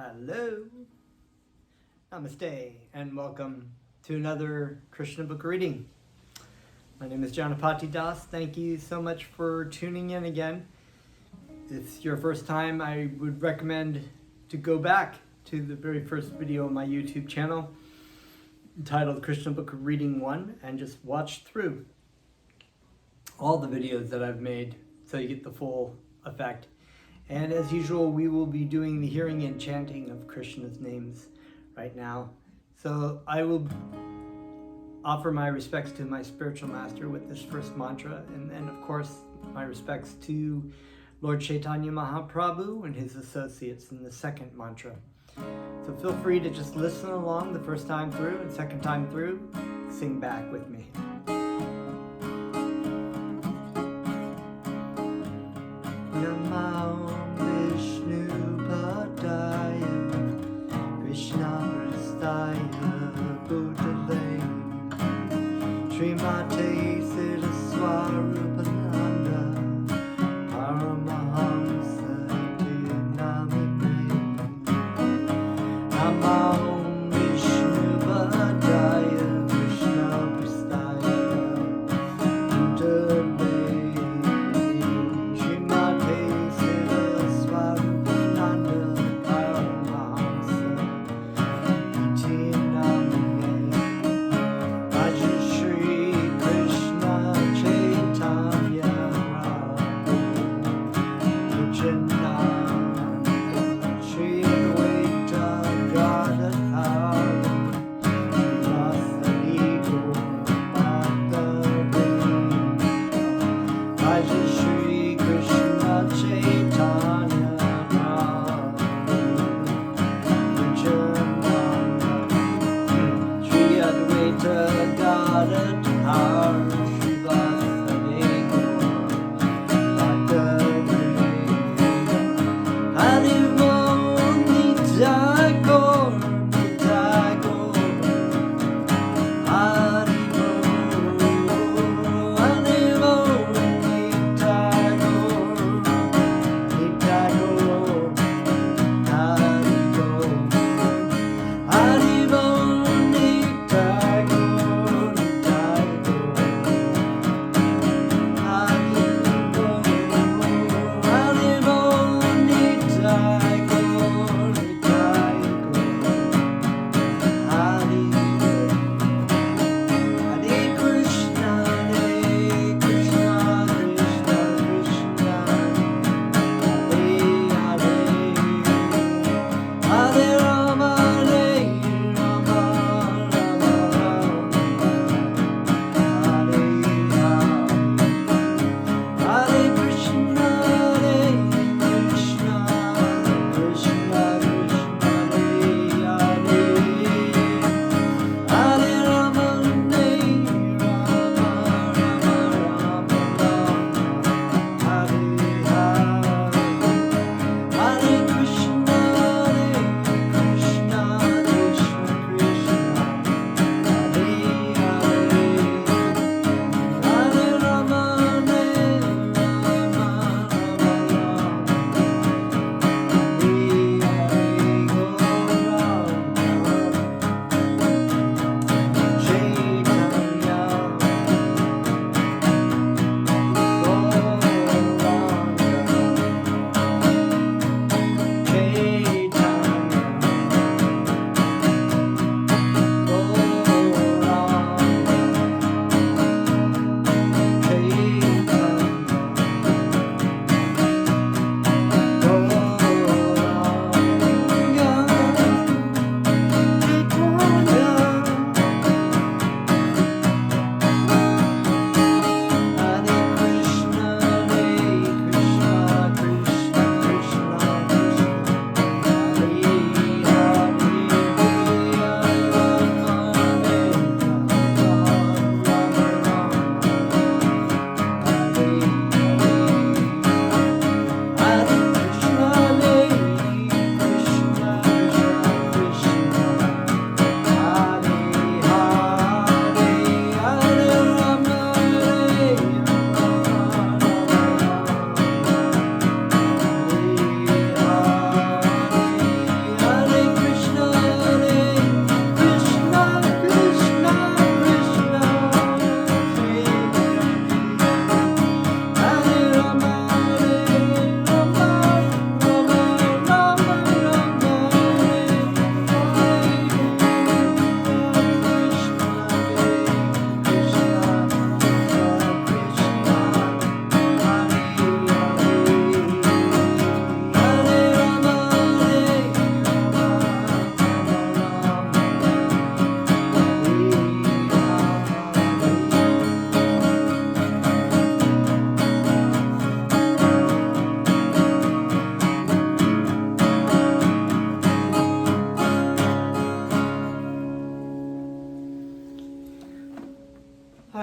Hello, Namaste, and welcome to another Krishna book reading. My name is Janapati Das. Thank you so much for tuning in again. If it's your first time, I would recommend to go back to the very first video on my YouTube channel entitled Krishna Book Reading 1 and just watch through all the videos that I've made so you get the full effect. And as usual, we will be doing the hearing and chanting of Krishna's names right now. So I will offer my respects to my spiritual master with this first mantra, and then of course my respects to Lord Chaitanya Mahaprabhu and his associates in the second mantra. So feel free to just listen along the first time through, and second time through, sing back with me. Namo Vishnu Padaya Krishna Prastaya Bhutale Srimate Siddhaswarupananda Paramahamsa Namine Namo Vishnu Padaya Krishna Prastaya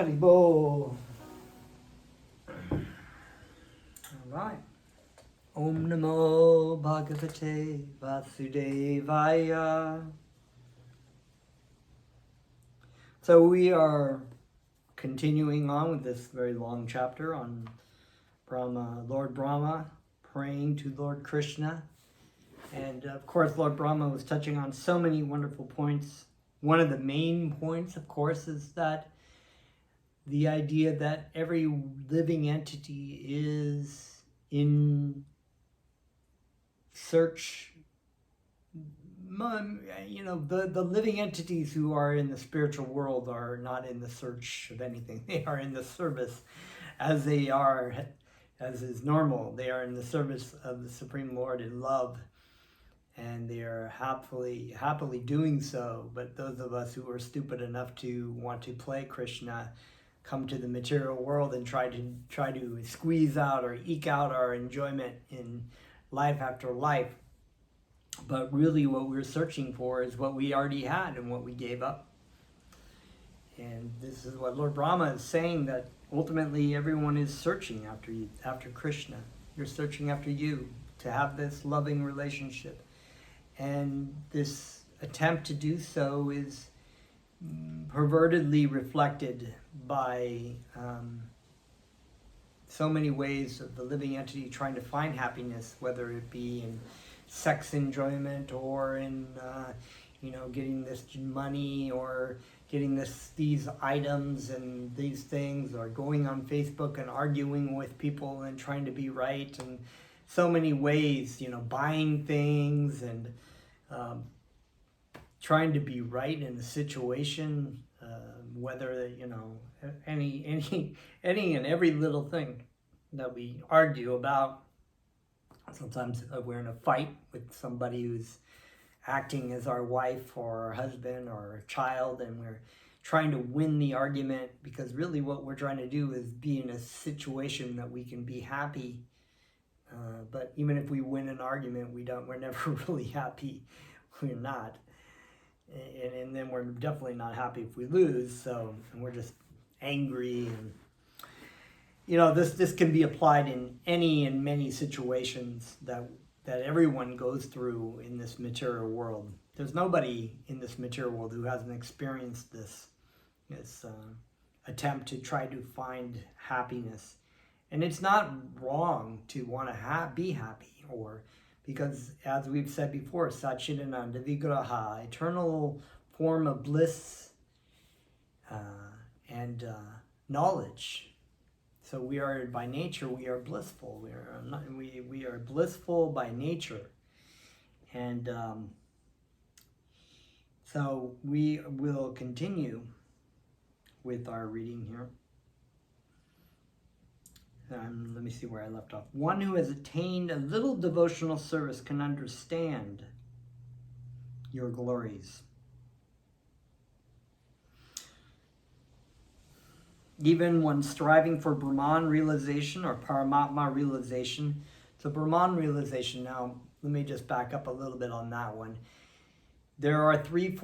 Haribo. All right. Om Namo Bhagavate Vasudevaya. So we are continuing on with this very long chapter on Lord Brahma praying to Lord Krishna. And of course, Lord Brahma was touching on so many wonderful points. One of the main points, of course, is that the idea that every living entity is in search. The living entities who are in the spiritual world are not in the search of anything. They are in the service, as is normal. They are in the service of the Supreme Lord in love, and they are happily doing so. But those of us who are stupid enough to want to play Krishna come to the material world and try to squeeze out or eke out our enjoyment in life after life. But really what we're searching for is what we already had and what we gave up. And this is what Lord Brahma is saying, that ultimately everyone is searching after Krishna. You're searching after you, to have this loving relationship. And this attempt to do so is pervertedly reflected by so many ways of the living entity trying to find happiness, whether it be in sex enjoyment or in getting this money or getting these items and these things, or going on Facebook and arguing with people and trying to be right, and so many ways, buying things and trying to be right in the situation, whether any and every little thing that we argue about. Sometimes we're in a fight with somebody who's acting as our wife or our husband or our child, and we're trying to win the argument, because really what we're trying to do is be in a situation that we can be happy. But even if we win an argument, we're never really happy. We're not. And then we're definitely not happy if we lose. And we're just angry. And this can be applied in any and many situations that everyone goes through in this material world. There's nobody in this material world who hasn't experienced this attempt to try to find happiness. And it's not wrong to want to be happy, because as we've said before, Satchidananda Vigraha, eternal form of bliss and knowledge. So we are, by nature, we are blissful. We are blissful by nature. And so we will continue with our reading here. Let me see where I left off. One who has attained a little devotional service can understand your glories. Even when striving for Brahman realization or Paramatma realization. So Brahman realization, now let me just back up a little bit on that one. There are three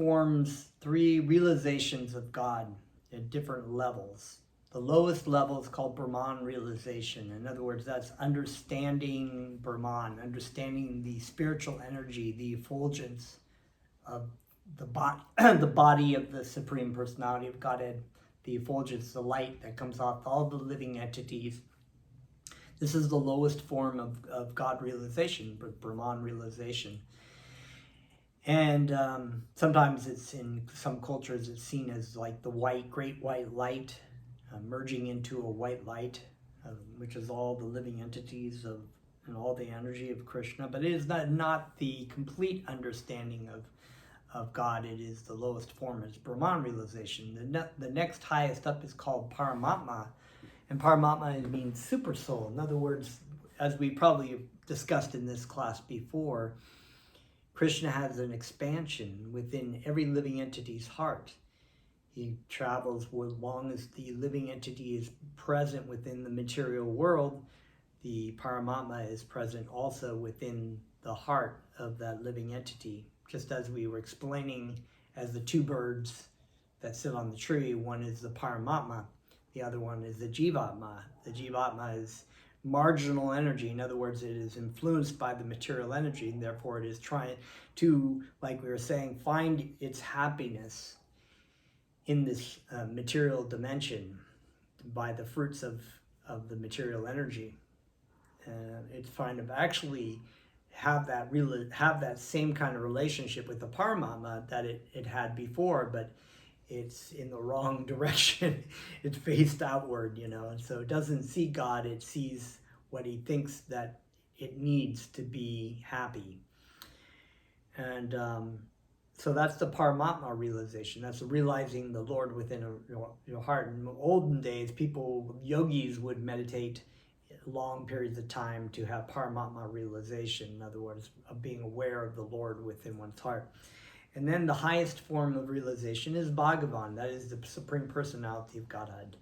realizations of God at different levels. The lowest level is called Brahman realization. In other words, that's understanding Brahman, understanding the spiritual energy, the effulgence of the body of the Supreme Personality of Godhead, the effulgence, the light that comes off all the living entities. This is the lowest form of God realization, Brahman realization. And sometimes it's, in some cultures, it's seen as like the great white light, merging into a white light, which is all the living entities and all the energy of Krishna. But it is not the complete understanding of God. It is the lowest form. It's Brahman realization. The next highest up is called Paramatma. And Paramatma means super soul. In other words, as we probably discussed in this class before, Krishna has an expansion within every living entity's heart. He travels as long as the living entity is present within the material world. The Paramatma is present also within the heart of that living entity. Just as we were explaining, as the two birds that sit on the tree, one is the Paramatma, The other one is the Jivatma. The Jivatma is marginal energy. In other words, it is influenced by the material energy, and therefore it is trying to, like we were saying, find its happiness in this material dimension by the fruits of the material energy. It's trying to actually have that same kind of relationship with the Paramatma that it had before, but it's in the wrong direction. It's faced outward, and so it doesn't see God, it sees what he thinks that it needs to be happy. And so that's the Paramatma realization. That's realizing the Lord within your heart. In olden days, yogis would meditate long periods of time to have Paramatma realization. In other words, of being aware of the Lord within one's heart. And then the highest form of realization is Bhagavan. That is the Supreme Personality of Godhead.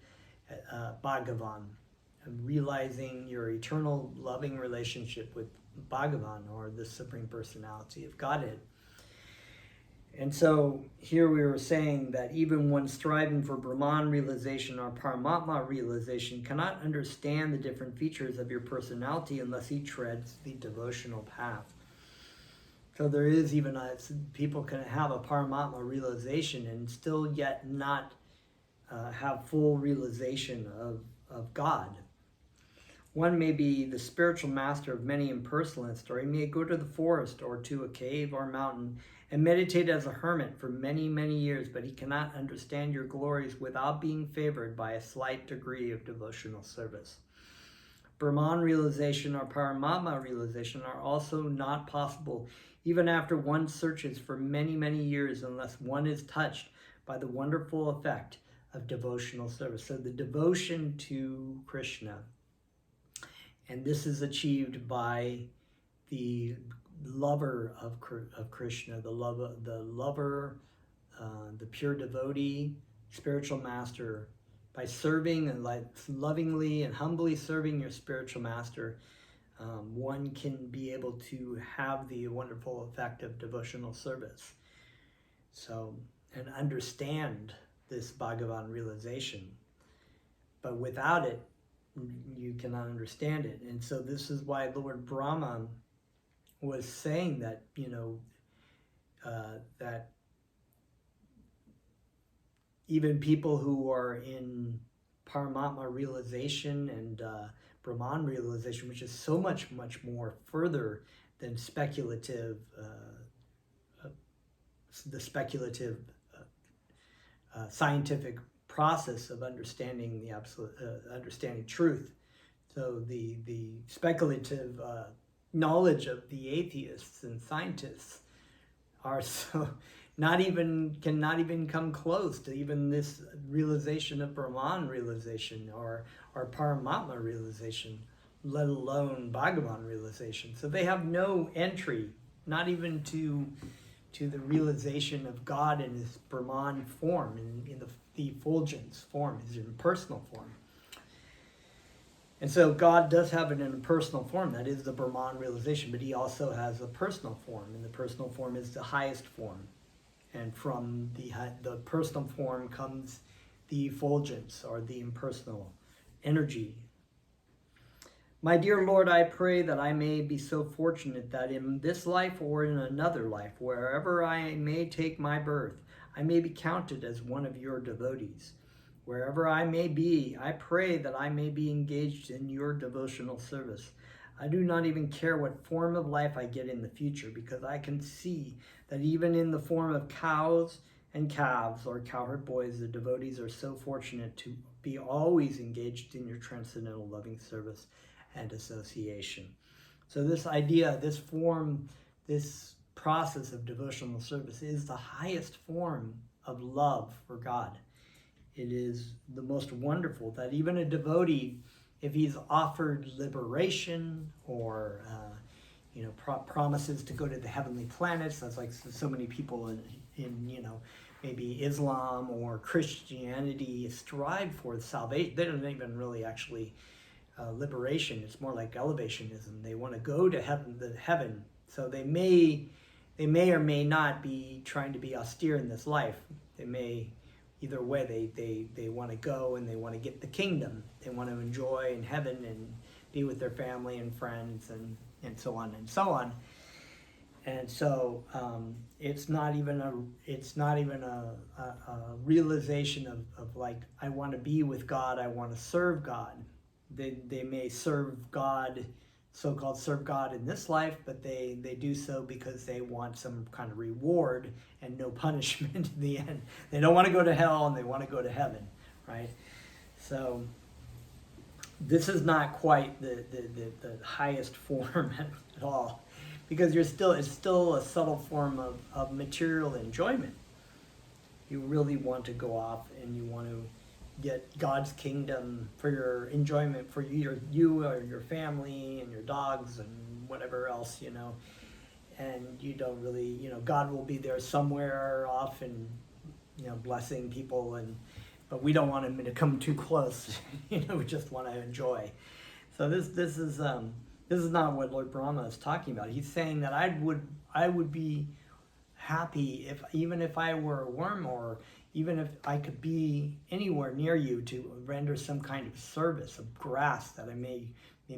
Bhagavan. And realizing your eternal loving relationship with Bhagavan, or the Supreme Personality of Godhead. And so here we were saying that even one striving for Brahman realization or Paramatma realization cannot understand the different features of your personality unless he treads the devotional path. So there is even people can have a Paramatma realization and still yet not have full realization of God. One may be the spiritual master of many impersonalists, or he may go to the forest or to a cave or mountain and meditate as a hermit for many, many years, but he cannot understand your glories without being favored by a slight degree of devotional service. Brahman realization or Paramatma realization are also not possible even after one searches for many, many years, unless one is touched by the wonderful effect of devotional service. So the devotion to Krishna, and this is achieved by the lover of Krishna, the pure devotee, spiritual master. By serving and lovingly and humbly serving your spiritual master, one can be able to have the wonderful effect of devotional service. So, and understand this Bhagavan realization. But without it, you cannot understand it. And so this is why Lord Brahma was saying that, that even people who are in Paramatma realization and Brahman realization, which is so much more further than the speculative scientific process of understanding the absolute, understanding truth. So the speculative knowledge of the atheists and scientists are so cannot even come close to even this realization of Brahman realization or Paramatma realization, let alone Bhagavan realization. So they have no entry, not even to the realization of God in his Brahman form, in the effulgence form, his impersonal form. And so God does have an impersonal form, that is the Brahman realization, but he also has a personal form, and the personal form is the highest form. And from the personal form comes the effulgence, or the impersonal energy. My dear Lord, I pray that I may be so fortunate that in this life or in another life, wherever I may take my birth, I may be counted as one of your devotees. Wherever I may be, I pray that I may be engaged in your devotional service. I do not even care what form of life I get in the future, because I can see that even in the form of cows and calves or cowherd boys, the devotees are so fortunate to be always engaged in your transcendental loving service and association. So this idea, this form, this process of devotional service is the highest form of love for God. It is the most wonderful that even a devotee, if he's offered liberation or promises to go to the heavenly planets, that's like so many people in maybe Islam or Christianity strive for salvation. They don't even really actually liberation. It's more like elevationism. They want to go to heaven. So they may or may not be trying to be austere in this life. They may either way, they want to go and they want to get the kingdom. They want to enjoy in heaven and be with their family and friends and so on and so on. And so it's not even a realization of like, I want to be with God, I want to serve God. They may serve God, so-called serve God in this life, but they do so because they want some kind of reward and no punishment in the end. They don't want to go to hell and they want to go to heaven, right? So this is not quite the highest form at all, because it's still a subtle form of material enjoyment. You really want to go off and you want to get God's kingdom for your enjoyment, for you or your family and your dogs and whatever else, and you don't really, God will be there somewhere off and, blessing people, but we don't want him to come too close. We just want to enjoy. So this is not what Lord Brahma is talking about. He's saying that I would be happy even if I were a worm, or even if I could be anywhere near you to render some kind of service of grass, that I may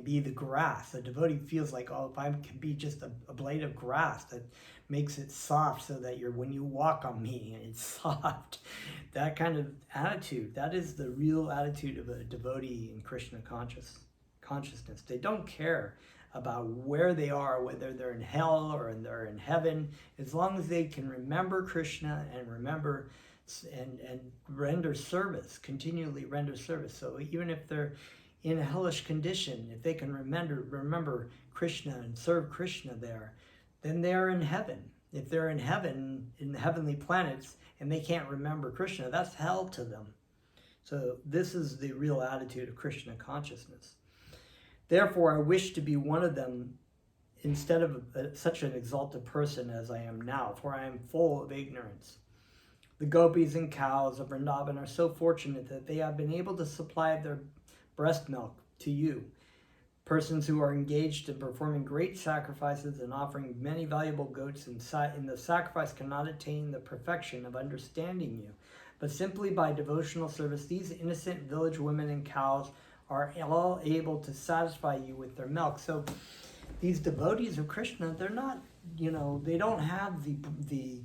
be the grass. A devotee feels like, if I can be just a blade of grass that makes it soft, so that when you walk on me, it's soft. That kind of attitude, that is the real attitude of a devotee in Krishna consciousness. They don't care about where they are, whether they're in hell or they're in heaven, as long as they can remember Krishna and remember and render service, continually render service. So even if they're in a hellish condition, if they can remember Krishna and serve Krishna there, then they're in heaven. If they're in heaven, in the heavenly planets, and they can't remember Krishna, that's hell to them. So this is the real attitude of Krishna consciousness. Therefore, I wish to be one of them instead of such an exalted person as I am now, for I am full of ignorance. The gopis and cows of Vrindavan are so fortunate that they have been able to supply their breast milk to you, persons who are engaged in performing great sacrifices and offering many valuable goats in the sacrifice cannot attain the perfection of understanding you, but simply by devotional service, these innocent village women and cows are all able to satisfy you with their milk. So these devotees of Krishna, they're not, they don't have the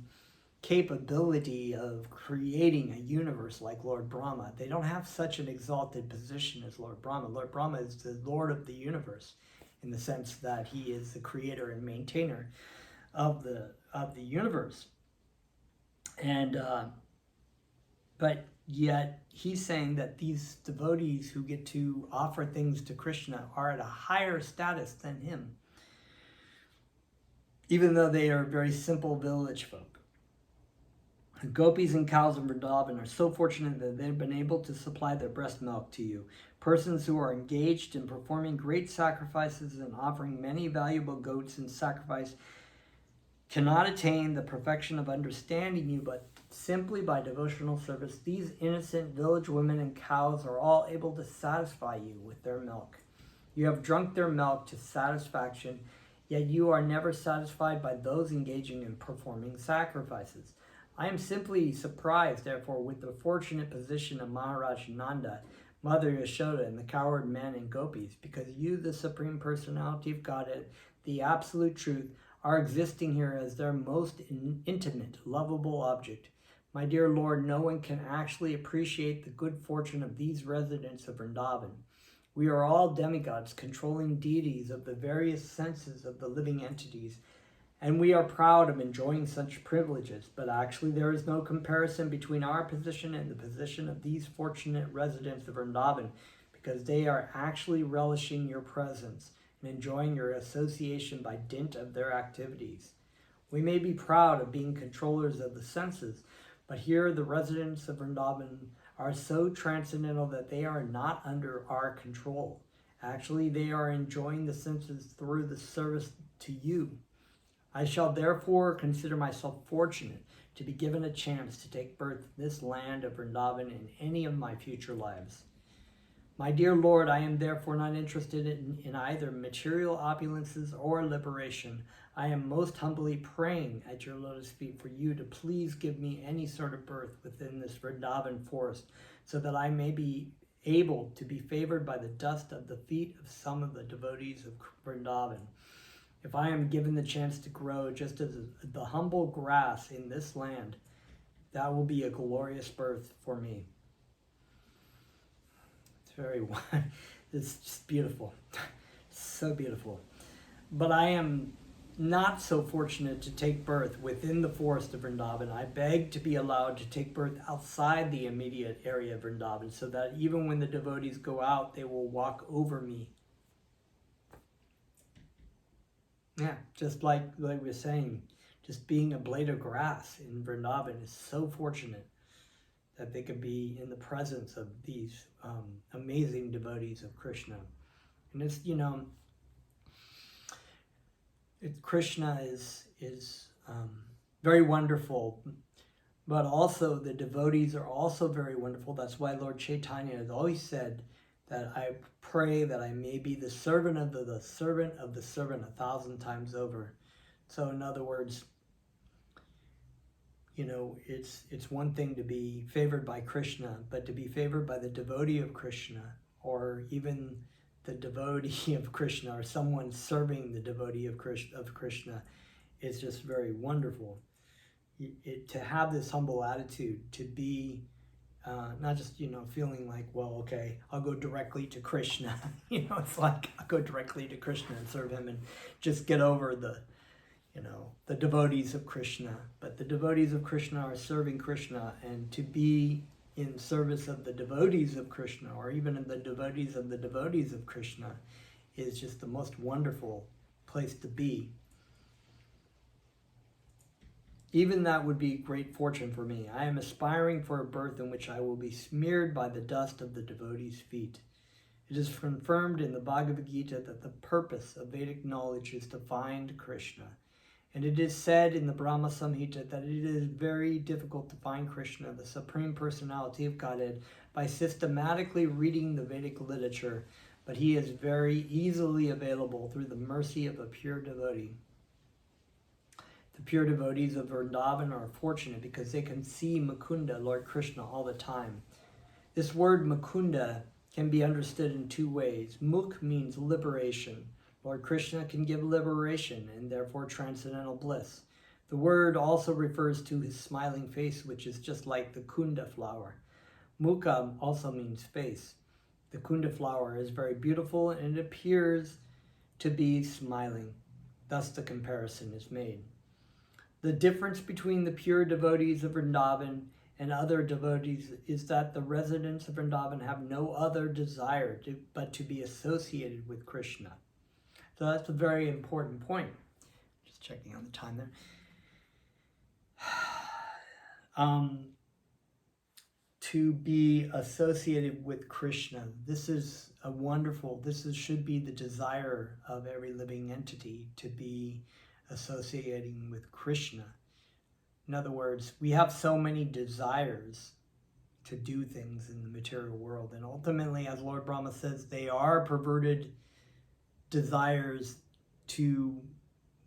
capability of creating a universe like Lord Brahma. They don't have such an exalted position as Lord Brahma. Lord Brahma is the Lord of the universe, in the sense that he is the creator and maintainer of the universe. And but yet he's saying that these devotees who get to offer things to Krishna are at a higher status than him, even though they are very simple village folk. The gopis and cows of Vrindavan are so fortunate that they've been able to supply their breast milk to you. Persons who are engaged in performing great sacrifices and offering many valuable goats in sacrifice cannot attain the perfection of understanding you, but simply by devotional service, these innocent village women and cows are all able to satisfy you with their milk. You have drunk their milk to satisfaction, yet you are never satisfied by those engaging in performing sacrifices. I am simply surprised, therefore, with the fortunate position of Maharaj Nanda, Mother Yashoda, and the coward men and gopis, because you, the Supreme Personality of Godhead, the Absolute Truth, are existing here as their most intimate, lovable object. My dear Lord, no one can actually appreciate the good fortune of these residents of Vrindavan. We are all demigods, controlling deities of the various senses of the living entities, and we are proud of enjoying such privileges, but actually there is no comparison between our position and the position of these fortunate residents of Vrindavan, because they are actually relishing your presence and enjoying your association by dint of their activities. We may be proud of being controllers of the senses, but here the residents of Vrindavan are so transcendental that they are not under our control. Actually, they are enjoying the senses through the service to you. I shall therefore consider myself fortunate to be given a chance to take birth in this land of Vrindavan in any of my future lives. My dear Lord, I am therefore not interested in either material opulences or liberation. I am most humbly praying at your lotus feet for you to please give me any sort of birth within this Vrindavan forest, so that I may be able to be favored by the dust of the feet of some of the devotees of Vrindavan. If I am given the chance to grow just as the humble grass in this land, that will be a glorious birth for me. It's just beautiful. So beautiful. But I am not so fortunate to take birth within the forest of Vrindavan. I beg to be allowed to take birth outside the immediate area of Vrindavan, so that even when the devotees go out, they will walk over me. Yeah, just like we were saying, just being a blade of grass in Vrindavan is so fortunate that they could be in the presence of these amazing devotees of Krishna. And it's, Krishna is very wonderful, but also the devotees are also very wonderful. That's why Lord Chaitanya has always said that I pray that I may be the servant of the servant of the servant 1,000 times over. So in other words, it's one thing to be favored by Krishna, but to be favored by the devotee of Krishna, or even the devotee of Krishna, or someone serving the devotee of Krishna, is just very wonderful. To have this humble attitude, to be not just feeling like, well, okay, I'll go directly to Krishna. It's like I'll go directly to Krishna and serve him and just get over the devotees of Krishna. But the devotees of Krishna are serving Krishna, and to be in service of the devotees of Krishna, or even in the devotees of Krishna, is just the most wonderful place to be. Even that would be great fortune for me. I am aspiring for a birth in which I will be smeared by the dust of the devotees' feet. It is confirmed in the Bhagavad Gita that the purpose of Vedic knowledge is to find Krishna. And it is said in the Brahma Samhita that it is very difficult to find Krishna, the Supreme Personality of Godhead, by systematically reading the Vedic literature, but he is very easily available through the mercy of a pure devotee. The pure devotees of Vrindavan are fortunate because they can see Mukunda, Lord Krishna, all the time. This word Mukunda can be understood in two ways. Muk means liberation. Lord Krishna can give liberation and therefore transcendental bliss. The word also refers to his smiling face, which is just like the kunda flower. Mukha also means face. The kunda flower is very beautiful and it appears to be smiling. Thus the comparison is made. The difference between the pure devotees of Vrindavan and other devotees is that the residents of Vrindavan have no other desire but to be associated with Krishna. So that's a very important point. Just checking on the time there. To be associated with Krishna. This is should be the desire of every living entity, to be associating with Krishna. In other words, we have so many desires to do things in the material world, and ultimately, as Lord Brahma says, they are perverted desires to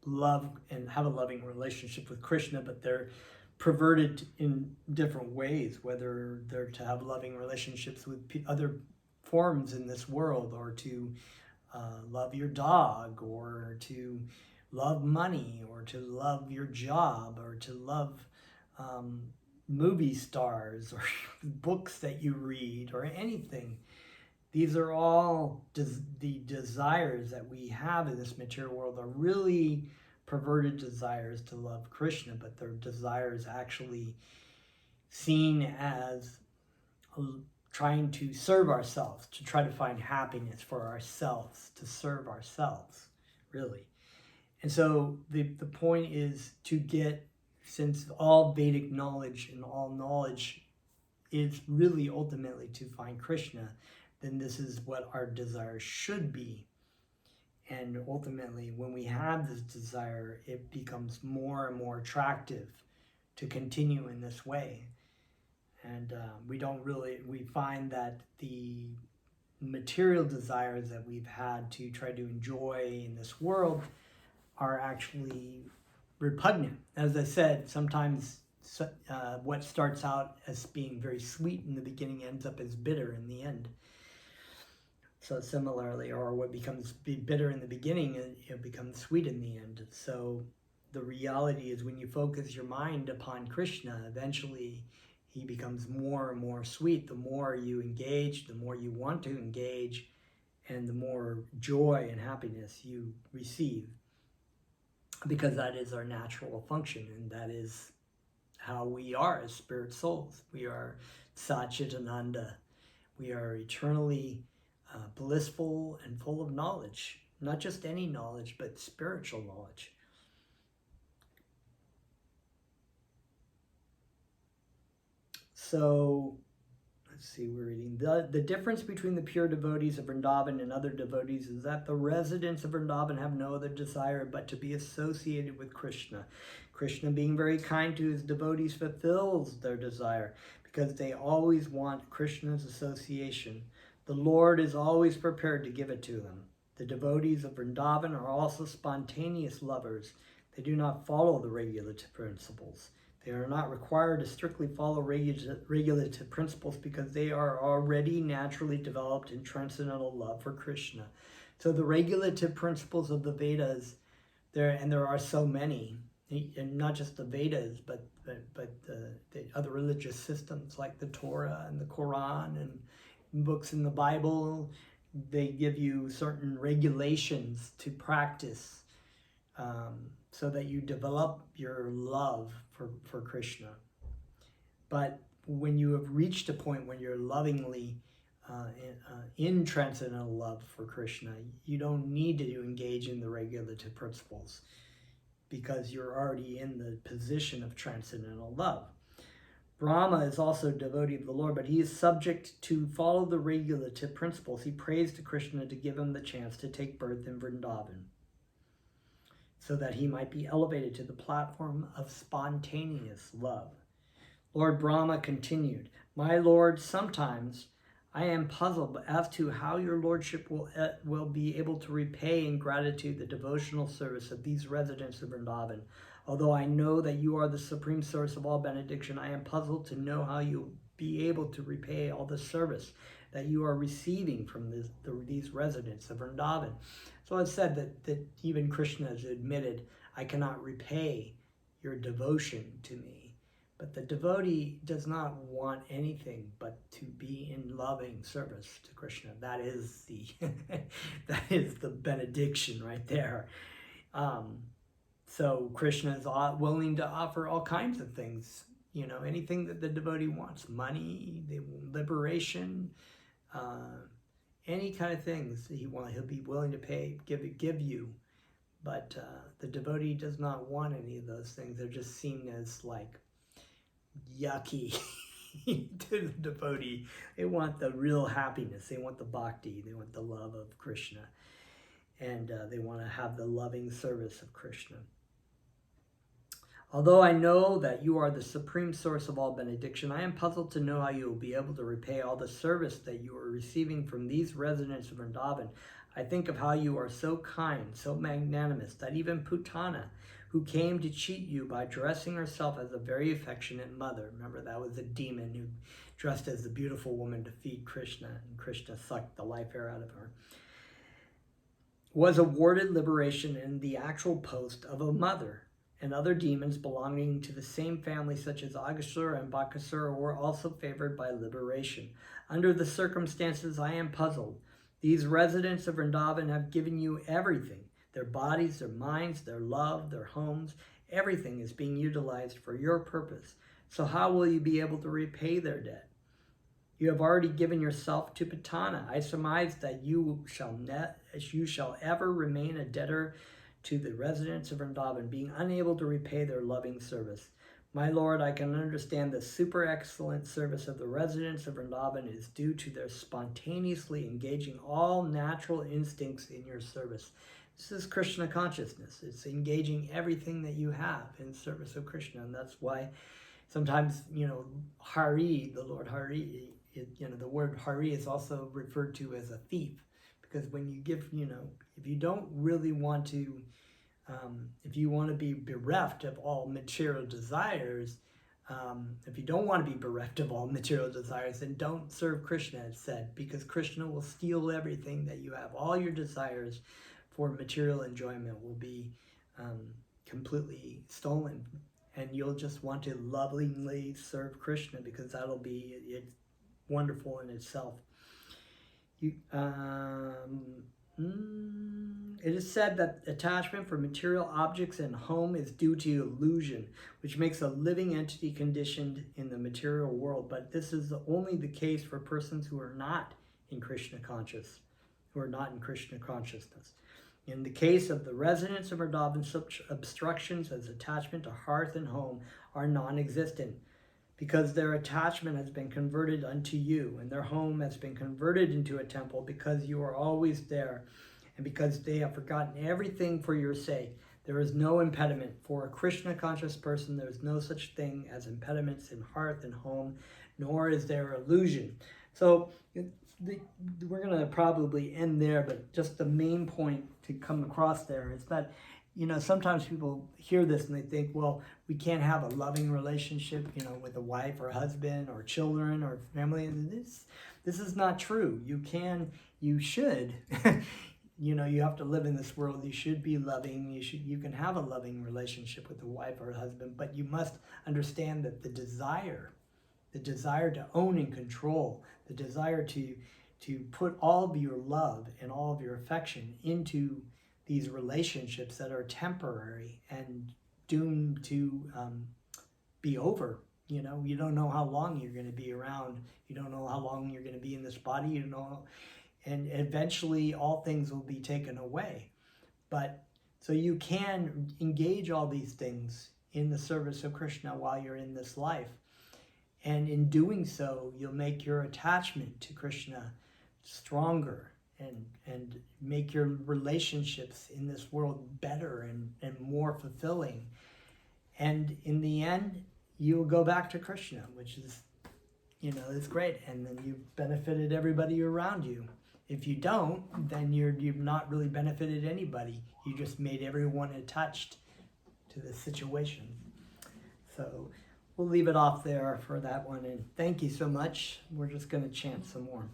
love and have a loving relationship with Krishna, but they're perverted in different ways, whether they're to have loving relationships with other forms in this world, or to love your dog, or to love money, or to love your job, or to love movie stars, or books that you read, or anything. These are all the desires that we have in this material world are really perverted desires to love Krishna, but they're desires actually seen as trying to serve ourselves, to try to find happiness for ourselves, to serve ourselves, really. And so the point is to get, since all Vedic knowledge and all knowledge is really ultimately to find Krishna, then this is what our desire should be. And ultimately, when we have this desire, it becomes more and more attractive to continue in this way. And we find that the material desires that we've had to try to enjoy in this world are actually repugnant. As I said, sometimes what starts out as being very sweet in the beginning ends up as bitter in the end. So similarly, or what becomes bitter in the beginning, it becomes sweet in the end. So the reality is when you focus your mind upon Krishna, eventually he becomes more and more sweet. The more you engage, the more you want to engage, and the more joy and happiness you receive. Because that is our natural function, and that is how we are as spirit souls. We are Satchitananda. We are eternally blissful and full of knowledge. Not just any knowledge, but spiritual knowledge. So, let's see, we're reading. The difference between the pure devotees of Vrindavan and other devotees is that the residents of Vrindavan have no other desire but to be associated with Krishna. Krishna, being very kind to his devotees, fulfills their desire because they always want Krishna's association. The Lord is always prepared to give it to them. The devotees of Vrindavan are also spontaneous lovers. They do not follow the regulative principles. They are not required to strictly follow regulative principles because they are already naturally developed in transcendental love for Krishna. So the regulative principles of the Vedas, there are so many, and not just the Vedas, but the other religious systems like the Torah and the Quran and books in the Bible. They give you certain regulations to practice so that you develop your love for Krishna. But when you have reached a point when you're lovingly in transcendental love for Krishna, you don't need to engage in the regulative principles because you're already in the position of transcendental love. Brahma is also a devotee of the Lord, but he is subject to follow the regulative principles. He prays to Krishna to give him the chance to take birth in Vrindavan, so that he might be elevated to the platform of spontaneous love. Lord Brahma continued, "My Lord, sometimes I am puzzled as to how your Lordship will be able to repay in gratitude the devotional service of these residents of Vrindavan. Although I know that you are the supreme source of all benediction, I am puzzled to know how you'll be able to repay all the service that you are receiving from these residents of Vrindavan." So it's said that even Krishna has admitted, I cannot repay your devotion to me. But the devotee does not want anything but to be in loving service to Krishna. That is the that is the benediction right there. So Krishna is willing to offer all kinds of things, anything that the devotee wants, money, liberation, any kind of things that he'll be willing to give you. But the devotee does not want any of those things. They're just seen as like yucky to the devotee. They want the real happiness. They want the bhakti. They want the love of Krishna. And they want to have the loving service of Krishna. Although I know that you are the supreme source of all benediction, I am puzzled to know how you will be able to repay all the service that you are receiving from these residents of Vrindavan. I think of how you are so kind, so magnanimous, that even Putana, who came to cheat you by dressing herself as a very affectionate mother. Remember, that was a demon who dressed as the beautiful woman to feed Krishna, and Krishna sucked the life air out of her, was awarded liberation in the actual post of a mother. And other demons belonging to the same family, such as Aghasura and Bakasura, were also favored by liberation. Under the circumstances, I am puzzled. These residents of Vrindavan have given you everything. Their bodies, their minds, their love, their homes, everything is being utilized for your purpose. So how will you be able to repay their debt? You have already given yourself to Putana. I surmise that you shall ever remain a debtor to the residents of Vrindavan, being unable to repay their loving service. My Lord, I can understand the super excellent service of the residents of Vrindavan is due to their spontaneously engaging all natural instincts in your service. This is Krishna consciousness. It's engaging everything that you have in service of Krishna. And that's why sometimes, Hari, the Lord Hari, the word Hari is also referred to as a thief. Because when you give, if you don't really want to If you want to be bereft of all material desires, if you don't want to be bereft of all material desires, then don't serve Krishna, it said, because Krishna will steal everything that you have. All your desires for material enjoyment will be completely stolen, and you'll just want to lovingly serve Krishna, because that'll be it's wonderful in itself. It is said that attachment for material objects and home is due to illusion, which makes a living entity conditioned in the material world. But this is only the case for persons who are not in Krishna consciousness. In the case of the residents of Vrindavan, such obstructions as attachment to hearth and home are non-existent, because their attachment has been converted unto you, and their home has been converted into a temple, because you are always there, and because they have forgotten everything for your sake. There is no impediment. For a Krishna conscious person, there is no such thing as impediments in hearth and home, nor is there illusion. So we're going to probably end there, but just the main point to come across there is that, sometimes people hear this and they think, well, we can't have a loving relationship, with a wife or husband or children or family. And this is not true. You should, you have to live in this world. You should be loving. You can have a loving relationship with a wife or a husband, but you must understand that the desire to own and control, the desire to put all of your love and all of your affection into these relationships that are temporary and doomed to be over. You don't know how long you're going to be around. You don't know how long you're going to be in this body. And eventually all things will be taken away. But so you can engage all these things in the service of Krishna while you're in this life. And in doing so, you'll make your attachment to Krishna stronger and make your relationships in this world better and more fulfilling. And in the end, you'll go back to Krishna, which is, it's great. And then you've benefited everybody around you. If you don't, then you've not really benefited anybody. You just made everyone attached to the situation. So we'll leave it off there for that one. And thank you so much. We're just going to chant some more.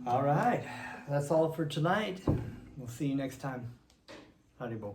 All right, that's all for tonight. We'll see you next time. Haribol.